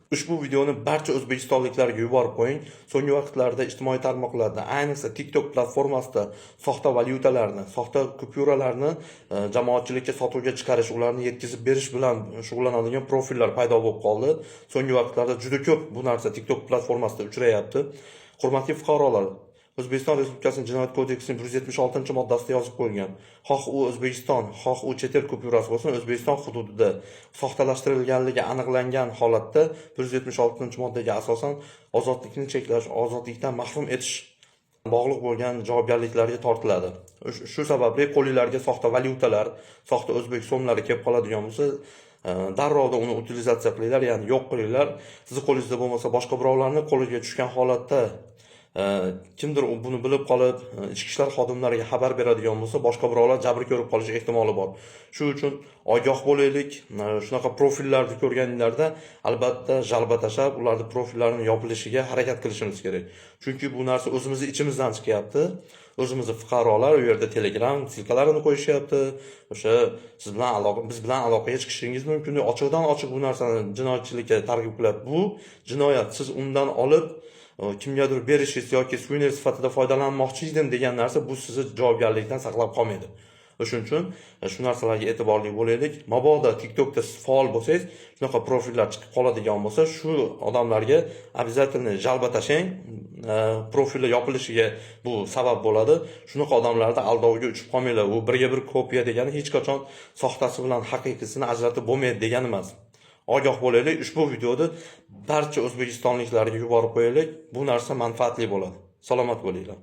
Ushbu videoni barcha o'zbekistonliklarga yuborib qo'ying. So'nggi vaqtlarda ijtimoiy tarmoqlarda, ayniqsa TikTok platformasida soxta valyutalarni, soxta kupyuralarni jamoatchilikka sotuvga chiqarish, ularni yetkazib berish bilan shug'ullanadigan profillar paydo bo'lib qoldi. So'nggi vaqtlarda juda ko'p bu narsa TikTok platformasida uchrayapti. Hurmatli fuqarolar, O'zbekiston Respublikasining Jinoyat kodeksining 176-moddasida yozib qo'yilgan. Xoh u O'zbekiston, xoh u chet el kupyurasi bo'lsin, O'zbekiston hududida soxtalashtirilganligi aniqlangan holatda 176-moddaga asosan ozodlikni cheklash, ozodlikdan mahrum etish bog'liq bo'lgan javobgarliklarga tortiladi. Shu sababli qo'lingizga soxta valyutalar, soxta o'zbek so'mlari kelib qoladigan bo'lsa, darrov uni utilizatsiya qilinglar, ya'ni yo'q qilinglar. Sizni qo'lingizda bo'lmasa, boshqa birovlarning qo'liga tushgan holatda kimdir buni bilib qolib, ichki ishlar xodimlariga xabar beradigan bo'lsa, boshqa birovlar jabr ko'rib qolish ehtimoli bor. Shuning uchun ogoh bo'laylik. Shunaqa profillarni ko'rganinglarda albatta jalba tashlab, ularning profillarini yopilishiga harakat qilishimiz kerak. Chunki bu narsa o'zimizni ichimizdan chiqyapti. O'zimizni fuqarolar u yerda Telegram silkalarini qo'yishyapti. O'sha biz bilan aloqaga chiqishingiz mumkin. Ochiqdan ochiq bu narsani jinoyatchilikka targ'ib qiladi. Bu jinoyat. Siz undan olib kimgadir berishingiz yoki suviner sifatida foydalanmoqchi edim degan narsa bu sizni javobgarlikdan saqlab qolmaydi. Shuning uchun shu narsalarga e'tiborli bo'laylik. Mabodo TikTokda siz faol bo'lsangiz, shunaqa profillar chiqib qoladigan bo'lsa, shu odamlarga обязательно jalba tashlang. Profili yopilishiga bu sabab bo'ladi. Shunaqa odamlarni aldovga uchib qolmanglar. U birga bir kopiya degani hech qachon soxtasi bilan haqiqiysini ajratib bo'lmaydi degani emas. Ogoh bo'laylik. Ushbu videoni barcha o'zbekistonliklarga yuborib qo'yaylik. Bu narsa manfaatli bo'ladi. Salomat bo'linglar.